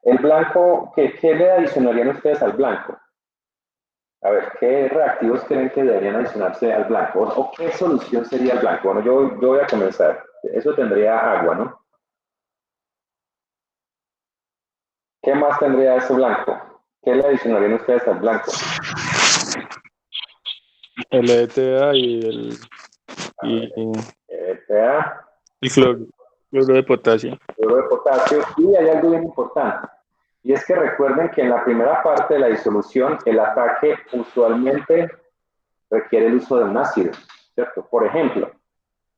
El blanco, ¿qué le adicionarían ustedes al blanco? A ver, ¿qué reactivos creen que deberían adicionarse al blanco? ¿O qué solución sería el blanco? Bueno, yo voy a comenzar. Eso tendría agua, ¿no? ¿Qué más tendría ese blanco? ¿Qué le adicionarían ustedes al blanco? El ETA y EPA, el cloro de potasio. cloro de potasio, y hay algo bien importante, y es que recuerden que en la primera parte de la disolución el ataque usualmente requiere el uso de un ácido, ¿cierto? Por ejemplo,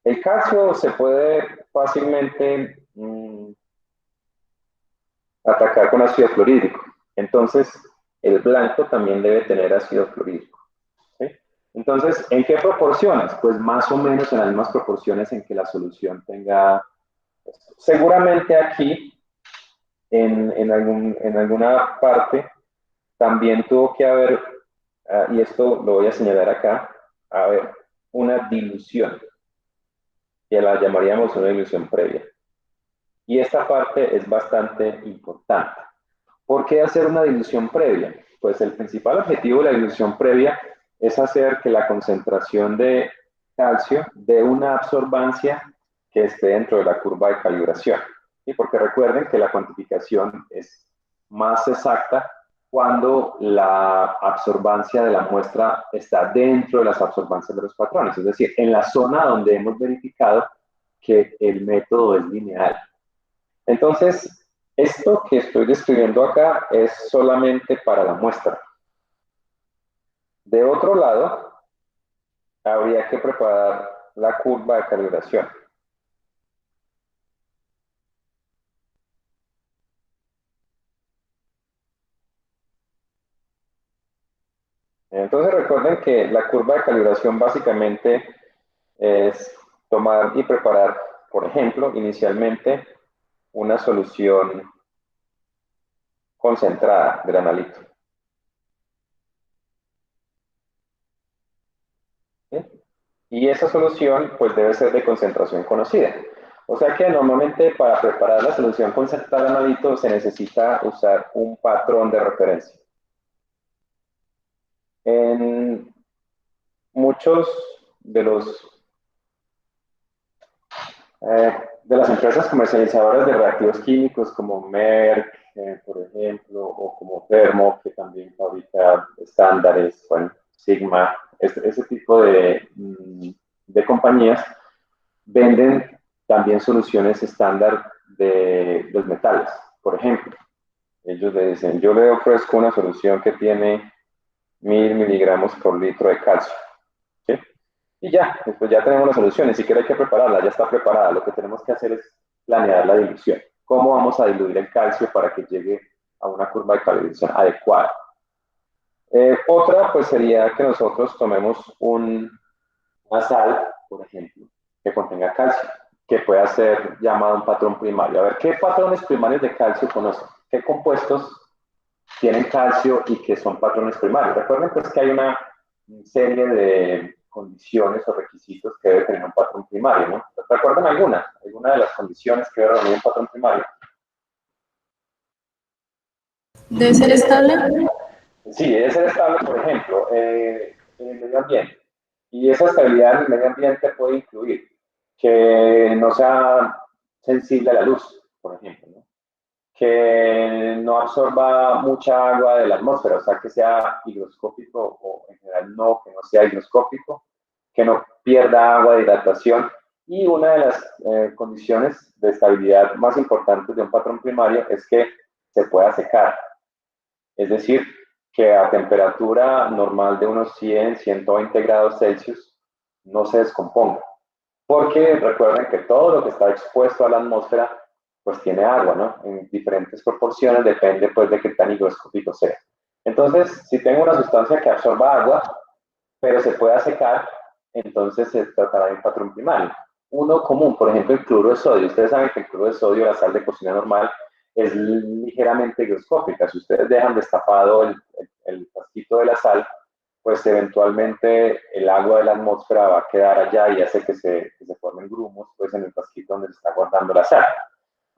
el calcio se puede fácilmente atacar con ácido clorhídrico, entonces el blanco también debe tener ácido clorhídrico, ¿sí? Entonces, ¿en qué proporciones? Pues más o menos en las mismas proporciones en que la solución tenga. Seguramente aquí, en alguna parte, también tuvo que haber, y esto lo voy a señalar acá, haber una dilución, que la llamaríamos una dilución previa. Y esta parte es bastante importante. ¿Por qué hacer una dilución previa? Pues el principal objetivo de la dilución previa es hacer que la concentración de calcio dé una absorbancia que esté dentro de la curva de calibración. ¿Sí? Porque recuerden que la cuantificación es más exacta cuando la absorbancia de la muestra está dentro de las absorbancias de los patrones, es decir, en la zona donde hemos verificado que el método es lineal. Entonces, esto que estoy describiendo acá es solamente para la muestra. De otro lado, habría que preparar la curva de calibración. Entonces recuerden que la curva de calibración básicamente es tomar y preparar, por ejemplo, inicialmente una solución concentrada del analito. ¿Sí? Y esa solución pues debe ser de concentración conocida. O sea que normalmente para preparar la solución concentrada del analito se necesita usar un patrón de referencia. En muchos de de las empresas comercializadoras de reactivos químicos como Merck, por ejemplo, o como Thermo, que también fabrica estándares, bueno, Sigma, ese tipo de compañías venden también soluciones estándar de los metales. Por ejemplo, ellos le dicen, yo le ofrezco una solución que tiene 1000 miligramos por litro de calcio. ¿Sí? Y ya, pues ya tenemos la solución, ni siquiera hay que prepararla, ya está preparada. Lo que tenemos que hacer es planear la dilución. ¿Cómo vamos a diluir el calcio para que llegue a una curva de calibración adecuada? Otra, pues sería que nosotros tomemos una sal, por ejemplo, que contenga calcio, que pueda ser llamado un patrón primario. A ver, ¿qué patrones primarios de calcio conocen? ¿Qué compuestos tienen calcio y que son patrones primarios? Recuerden pues que hay una serie de condiciones o requisitos que debe tener un patrón primario, ¿no? ¿Recuerdan alguna de las condiciones que debe reunir un patrón primario? ¿Debe ser estable? Sí, debe ser estable, por ejemplo, en el medio ambiente. Y esa estabilidad en el medio ambiente puede incluir que no sea sensible a la luz, por ejemplo, ¿no? Que no absorba mucha agua de la atmósfera, o sea, que sea higroscópico o en general no, que no sea higroscópico, que no pierda agua de hidratación. Y una de las condiciones de estabilidad más importantes de un patrón primario es que se pueda secar. Es decir, que a temperatura normal de unos 100, 120 grados Celsius no se descomponga. Porque recuerden que todo lo que está expuesto a la atmósfera pues tiene agua, ¿no? En diferentes proporciones, depende pues de qué tan higroscópico sea. Entonces, si tengo una sustancia que absorba agua, pero se pueda secar, entonces se tratará de un patrón primario. Uno común, por ejemplo, el cloruro de sodio. Ustedes saben que el cloruro de sodio, la sal de cocina normal, es ligeramente higroscópica. Si ustedes dejan destapado el frasquito de la sal, pues eventualmente el agua de la atmósfera va a quedar allá y hace que se formen grumos pues, en el frasquito donde se está guardando la sal.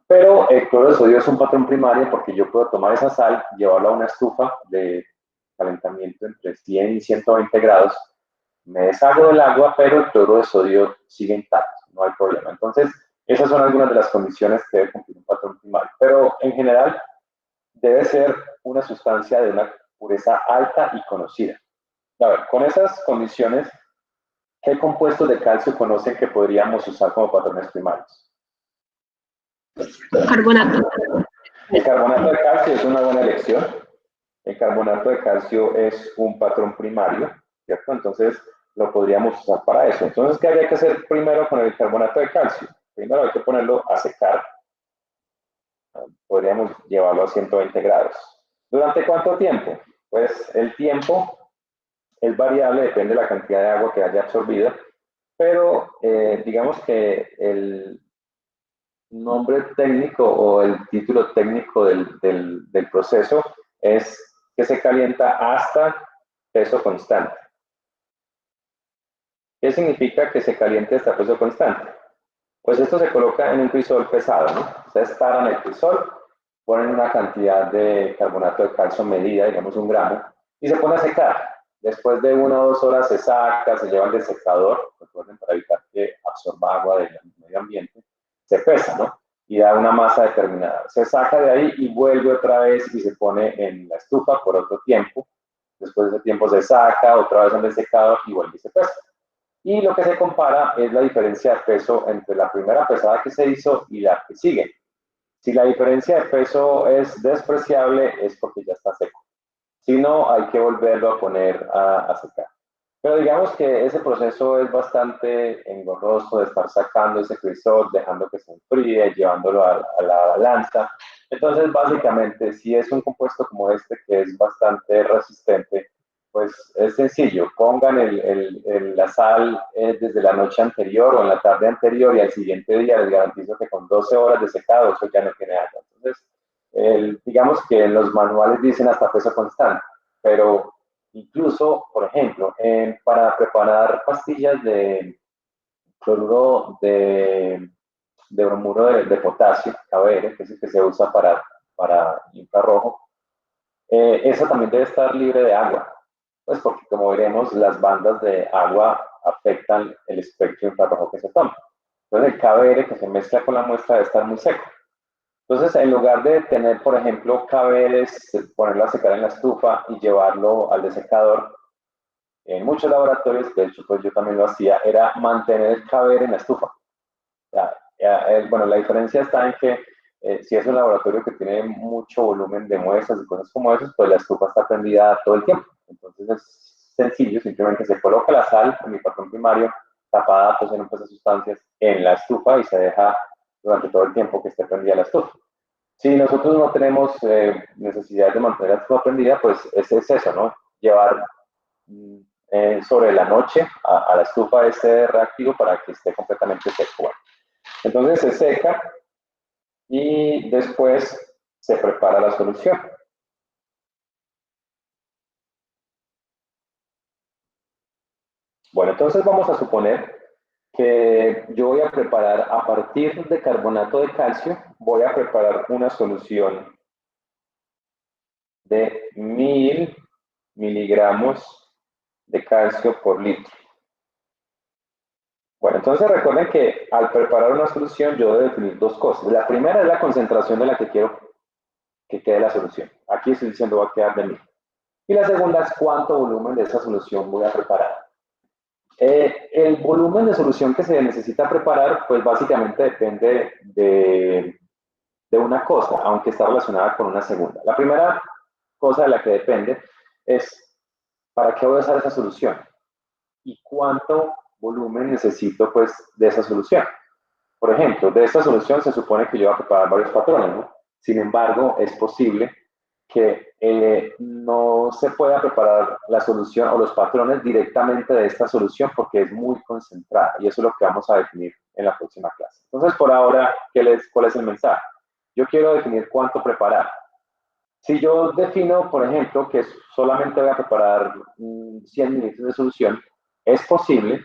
Pero el cloruro de sodio es un patrón primario porque yo puedo tomar esa sal, llevarla a una estufa de calentamiento entre 100 y 120 grados, me deshago del agua, pero el cloruro de sodio sigue intacto, no hay problema. Entonces, esas son algunas de las condiciones que debe cumplir un patrón primario. Pero en general, debe ser una sustancia de una pureza alta y conocida. A ver, con esas condiciones, ¿qué compuestos de calcio conocen que podríamos usar como patrones primarios? Carbonato. El carbonato de calcio es una buena elección. El carbonato de calcio es un patrón primario, ¿cierto? Entonces, lo podríamos usar para eso. Entonces, ¿qué habría que hacer primero con el carbonato de calcio? Primero hay que ponerlo a secar. Podríamos llevarlo a 120 grados. ¿Durante cuánto tiempo? Pues el tiempo es variable, depende de la cantidad de agua que haya absorbido, pero digamos que el nombre técnico o el título técnico del proceso es que se calienta hasta peso constante. ¿Qué significa que se caliente hasta peso constante? Pues esto se coloca en un crisol pesado, ¿no? Ustedes paran el crisol, ponen una cantidad de carbonato de calcio medida, digamos 1 gramo, y se pone a secar. Después de 1 o 2 horas se saca, se lleva al desecador, recuerden, para evitar que absorba agua del medio ambiente, se pesa, ¿no? Y da una masa determinada. Se saca de ahí y vuelve otra vez y se pone en la estufa por otro tiempo. Después de ese tiempo se saca, otra vez en el desecador y vuelve y se pesa. Y lo que se compara es la diferencia de peso entre la primera pesada que se hizo y la que sigue. Si la diferencia de peso es despreciable, es porque ya está seco. Si no, hay que volverlo a poner a secar. Pero digamos que ese proceso es bastante engorroso de estar sacando ese crisol, dejando que se enfríe, llevándolo a la balanza. Entonces, básicamente, si es un compuesto como este que es bastante resistente, pues es sencillo. Pongan la sal desde la noche anterior o en la tarde anterior y al siguiente día les garantizo que con 12 horas de secado eso ya no tiene agua. Entonces, digamos que en los manuales dicen hasta peso constante, pero incluso, por ejemplo, para preparar pastillas de cloruro de bromuro de potasio, KBr, que es el que se usa para infrarrojo, eso también debe estar libre de agua, pues porque como veremos, las bandas de agua afectan el espectro infrarrojo que se toma. Entonces el KBr que se mezcla con la muestra debe estar muy seco. Entonces, en lugar de tener, por ejemplo, KBRs, ponerlo a secar en la estufa y llevarlo al desecador, en muchos laboratorios, de hecho, pues yo también lo hacía, era mantener el KBR en la estufa. Bueno, la diferencia está en que si es un laboratorio que tiene mucho volumen de muestras y cosas como esas, pues la estufa está prendida todo el tiempo. Entonces es sencillo, simplemente se coloca la sal en mi patrón primario, tapada, pues en un peso de sustancias, en la estufa y se deja durante todo el tiempo que esté prendida la estufa. Si nosotros no tenemos necesidad de mantener la estufa prendida, pues es eso, ¿no? Llevar sobre la noche a la estufa este reactivo para que esté completamente seco. Bueno, entonces se seca y después se prepara la solución. Bueno, entonces vamos a suponer que yo voy a preparar, a partir de carbonato de calcio, voy a preparar una solución de 1000 miligramos de calcio por litro. Bueno, entonces recuerden que al preparar una solución yo debo definir 2 cosas. La primera es la concentración de la que quiero que quede la solución. Aquí estoy diciendo va a quedar de 1000. Y la segunda es cuánto volumen de esa solución voy a preparar. El volumen de solución que se necesita preparar, pues básicamente depende de una cosa, aunque está relacionada con una segunda. La primera cosa de la que depende es ¿para qué voy a usar esa solución? ¿Y cuánto volumen necesito pues de esa solución? Por ejemplo, de esta solución se supone que yo voy a preparar varios patrones, ¿no? Sin embargo, es posible que no se pueda preparar la solución o los patrones directamente de esta solución porque es muy concentrada y eso es lo que vamos a definir en la próxima clase. Entonces, por ahora, ¿cuál es el mensaje? Yo quiero definir cuánto preparar. Si yo defino, por ejemplo, que solamente voy a preparar 100 mililitros de solución, es posible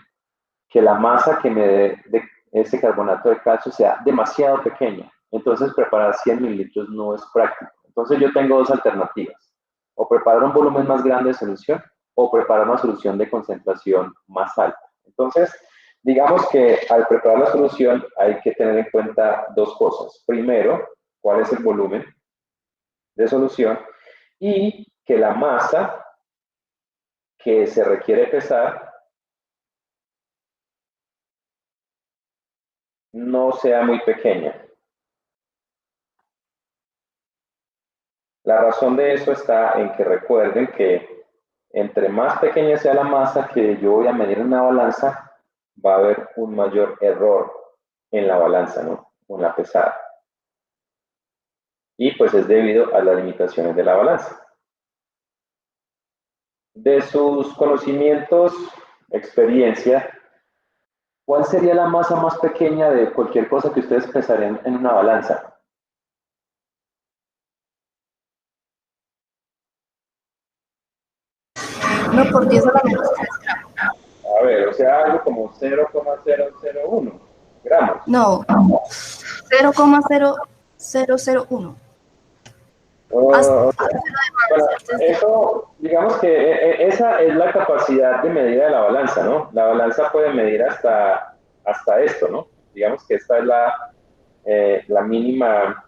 que la masa que me dé de ese carbonato de calcio sea demasiado pequeña. Entonces, preparar 100 mililitros no es práctico. Entonces, yo tengo 2 alternativas. O preparar un volumen más grande de solución o preparar una solución de concentración más alta. Entonces, digamos que al preparar la solución hay que tener en cuenta 2 cosas. Primero, ¿cuál es el volumen de solución y que la masa que se requiere pesar no sea muy pequeña. La razón de eso está en que recuerden que entre más pequeña sea la masa que yo voy a medir en una balanza, va a haber un mayor error en la balanza, ¿no? En la pesada. Y pues es debido a las limitaciones de la balanza. De sus conocimientos, experiencia, ¿cuál sería la masa más pequeña de cualquier cosa que ustedes pesarían en una balanza? No por 10 a la menos 3 gramos. A ver, o sea, algo como 0,001 gramos. No, 0,0001. Oh, Hasta bueno, antes de... eso, digamos que esa es la capacidad de medida de la balanza, ¿no? La balanza puede medir hasta esto, ¿no? Digamos que esta es la mínima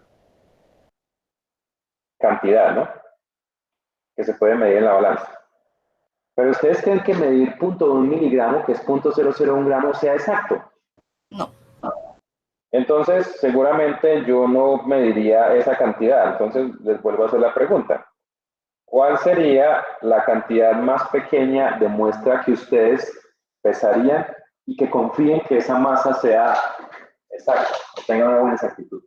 cantidad, ¿no? Que se puede medir en la balanza. Pero ustedes creen que medir 0.1 miligramo, que es 0,001 gramo, sea exacto. No. Entonces, seguramente yo no mediría esa cantidad. Entonces, les vuelvo a hacer la pregunta. ¿Cuál sería la cantidad más pequeña de muestra que ustedes pesarían y que confíen que esa masa sea exacta, que tenga una buena exactitud?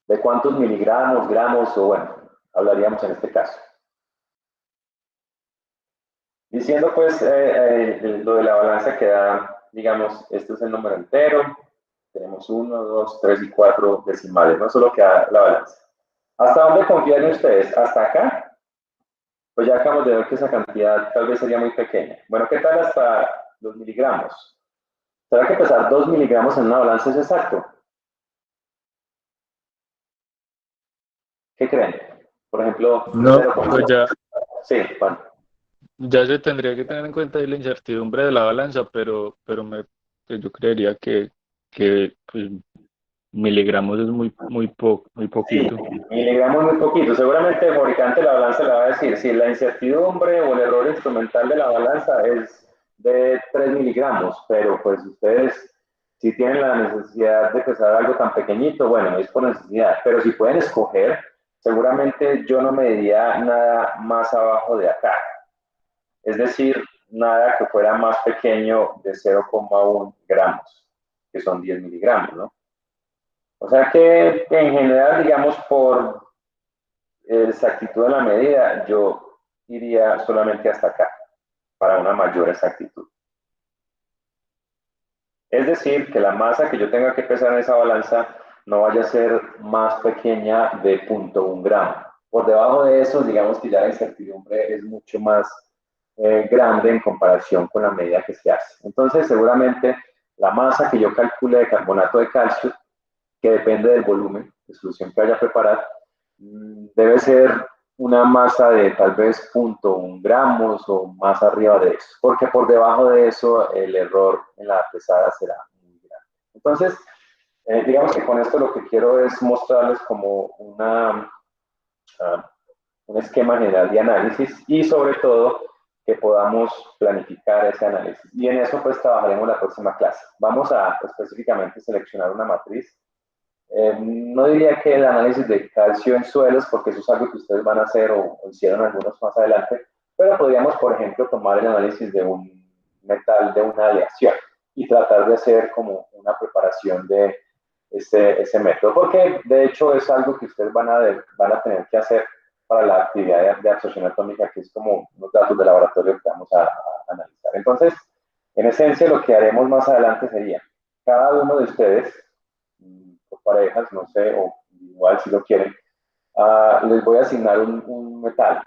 ¿De cuántos miligramos, gramos o bueno, hablaríamos en este caso? Diciendo pues lo de la balanza que da, digamos, este es el número entero, tenemos 1, 2, 3 y 4 decimales, no solo queda la balanza. ¿Hasta dónde confían ustedes? ¿Hasta acá? Pues ya acabamos de ver que esa cantidad tal vez sería muy pequeña. Bueno, ¿qué tal hasta los miligramos? ¿Será que pesar 2 miligramos en una balanza es exacto? ¿Qué creen? Por ejemplo, No, 0,5. pues ya, Sí, Juan. ya se tendría que tener en cuenta ahí la incertidumbre de la balanza, pero pues yo creería que pues, miligramos es muy Sí, poquito. miligramos muy poquito. Seguramente el fabricante de la balanza le va a decir si la incertidumbre o el error instrumental de la balanza es de 3 miligramos, pero pues ustedes si tienen la necesidad de pesar algo tan pequeñito, bueno, es por necesidad, pero si pueden escoger, seguramente yo no mediría nada más abajo de acá. Es decir, nada que fuera más pequeño de 0,1 gramos, que son 10 miligramos, ¿no? O sea que en general, digamos, por exactitud de la medida, yo iría solamente hasta acá, para una mayor exactitud. Es decir, que la masa que yo tenga que pesar en esa balanza no vaya a ser más pequeña de 0,1 gramo. Por debajo de eso, digamos que ya la incertidumbre es mucho más grande en comparación con la medida que se hace. Entonces, seguramente la masa que yo calcule de carbonato de calcio, que depende del volumen de solución que vaya a preparar, debe ser una masa de tal vez 0,1 gramos o más arriba de eso, porque por debajo de eso el error en la pesada será muy grande. Entonces, digamos que con esto lo que quiero es mostrarles como un esquema general de análisis y sobre todo que podamos planificar ese análisis. Y en eso pues trabajaremos la próxima clase. Vamos a específicamente seleccionar una matriz. No diría que el análisis de calcio en suelos, porque eso es algo que ustedes van a hacer o hicieron algunos más adelante, pero podríamos, por ejemplo, tomar el análisis de un metal de una aleación y tratar de hacer como una preparación de ese método, porque de hecho es algo que ustedes van a tener que hacer para la actividad de absorción atómica, que es como unos datos de laboratorio que vamos a analizar. Entonces, en esencia, lo que haremos más adelante sería, cada uno de ustedes, o parejas, no sé, o igual si lo quieren, les voy a asignar un metal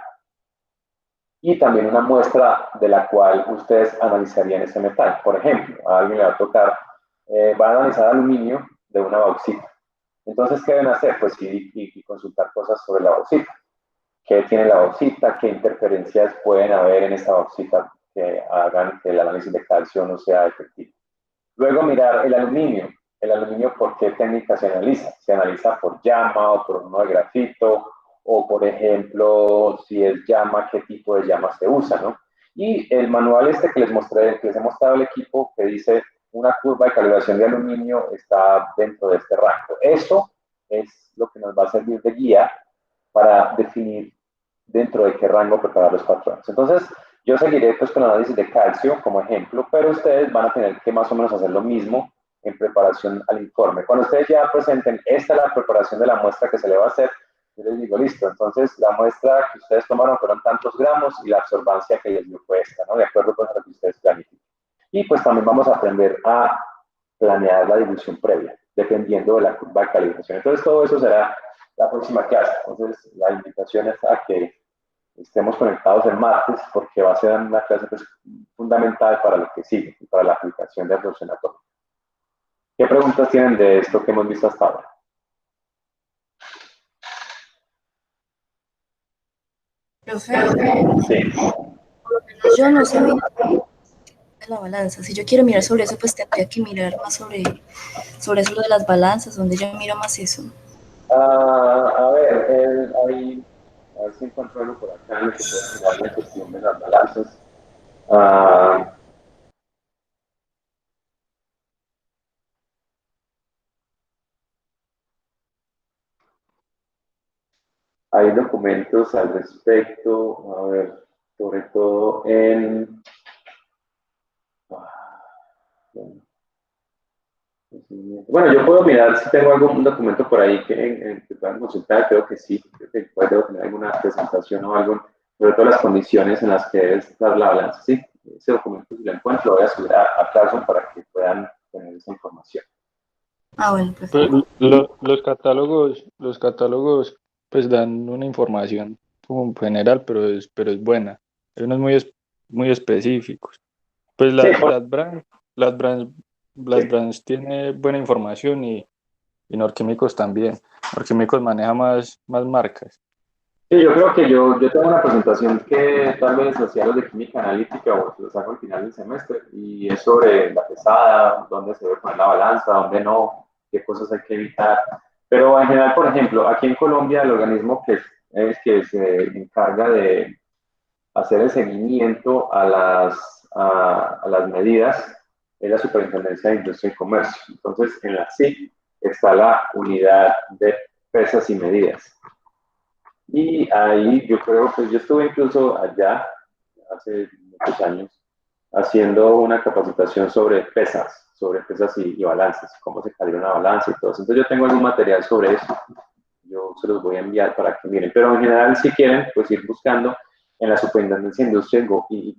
y también una muestra de la cual ustedes analizarían ese metal. Por ejemplo, a alguien le va a tocar, va a analizar aluminio de una bauxita. Entonces, ¿qué deben hacer? Pues ir y consultar cosas sobre la bauxita. ¿Qué tiene la bauxita? ¿Qué interferencias pueden haber en esta bauxita que hagan que el análisis de calcio no sea efectivo? Luego mirar el aluminio. el aluminio, ¿por qué técnica se analiza? Se analiza por llama o por uno de grafito, o por ejemplo, si es llama, qué tipo de llama se usa, ¿no? Y el manual este que les mostré, que les he mostrado al equipo, que dice una curva de calibración de aluminio está dentro de este rango. Eso es lo que nos va a servir de guía para definir dentro de qué rango preparar los patrones. Entonces, yo seguiré pues con análisis de calcio como ejemplo, pero ustedes van a tener que más o menos hacer lo mismo en preparación al informe. Cuando ustedes ya presenten, esta es la preparación de la muestra que se le va a hacer, yo les digo, listo, entonces la muestra que ustedes tomaron fueron tantos gramos y la absorbancia que les dio fue esta, ¿no? De acuerdo con lo que ustedes planifican. Y pues también vamos a aprender a planear la dilución previa, dependiendo de la curva de calibración. Entonces todo eso será la próxima clase. Entonces la invitación es a que estemos conectados el martes, porque va a ser una clase pues, fundamental para lo que sigue, para la aplicación de absorción atómica. ¿Qué preguntas tienen de esto que hemos visto hasta ahora? Profe, Sí. por lo menos yo no sabía de la balanza. Si yo quiero mirar sobre eso, pues tendría que mirar más sobre eso de las balanzas, donde yo miro más eso. A ver, a ver si encuentro algo por acá en lo que pueda mirar la cuestión de las balanzas. Hay documentos al respecto, a ver, sobre todo en... Bueno, yo puedo mirar si tengo algún documento por ahí que puedan consultar, creo que sí, creo que puedo tener alguna presentación o algo, sobre todo las condiciones en las que debe estar la balanza, sí, ese documento si lo encuentro lo voy a subir a Classroom para que puedan tener esa información. Ah, bueno, Pues, perfecto. los catálogos pues dan una información como general, pero es buena. Hay unos muy específicos. Pues Sí, las brands tiene buena información y Norquímicos también. Norquímicos maneja más marcas. sí, yo creo que yo tengo una presentación que tal vez hacía los de química analítica o los hago al final del semestre y es sobre la pesada, dónde se debe poner la balanza, dónde no, qué cosas hay que evitar. Pero en general, por ejemplo, aquí en Colombia el organismo es que se encarga de hacer el seguimiento a las medidas es la Superintendencia de Industria y Comercio. Entonces, en la SIC está la unidad de pesas y medidas. Y ahí yo creo, pues yo estuve incluso allá hace muchos años haciendo una capacitación sobre pesas y balanzas, cómo se calibra una balanza y todo eso. Entonces yo tengo algún material sobre eso, yo se los voy a enviar para que miren, pero en general si quieren, pues ir buscando en la Superintendencia de Industria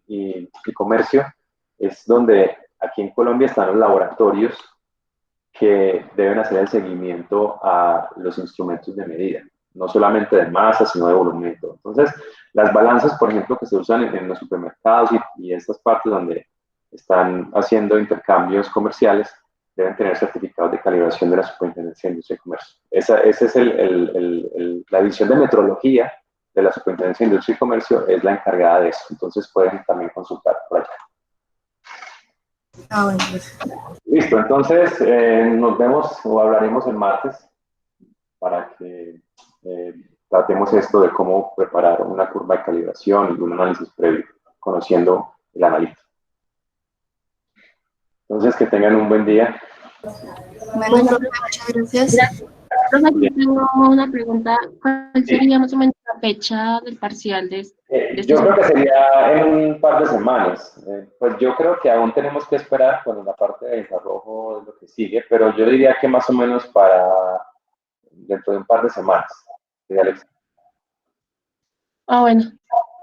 y Comercio, es donde aquí en Colombia están los laboratorios que deben hacer el seguimiento a los instrumentos de medida, no solamente de masa, sino de volumen. Entonces, las balanzas, por ejemplo, que se usan en los supermercados y estas partes donde están haciendo intercambios comerciales, deben tener certificados de calibración de la Superintendencia de Industria y Comercio. Esa es la división de metrología de la Superintendencia de Industria y Comercio, es la encargada de eso. Entonces, pueden también consultar por allá. Ah, bueno, perfecto. Listo, entonces nos vemos o hablaremos el martes para que tratemos esto de cómo preparar una curva de calibración y un análisis previo, conociendo el analista. Entonces, que tengan un buen día. Bueno, profe, muchas gracias. Gracias. Profe, yo tengo una pregunta. ¿Cuál sería más o menos la fecha del parcial de este Yo creo que semestre? sería en un par de semanas. Pues yo creo que aún tenemos que esperar, bueno, la parte de infrarrojo es lo que sigue, pero yo diría que más o menos para dentro de un par de semanas. ¿Sí, Alex? Ah, bueno.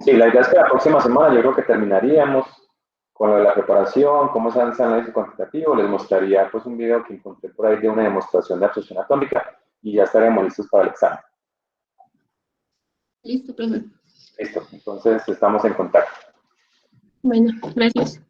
Sí, la idea es que la próxima semana yo creo que terminaríamos con lo de la preparación, cómo se hace el análisis cuantitativo. Les mostraría pues un video que encontré por ahí de una demostración de absorción atómica y ya estaremos listos para el examen. Listo, profe. Listo, entonces estamos en contacto. Bueno, gracias.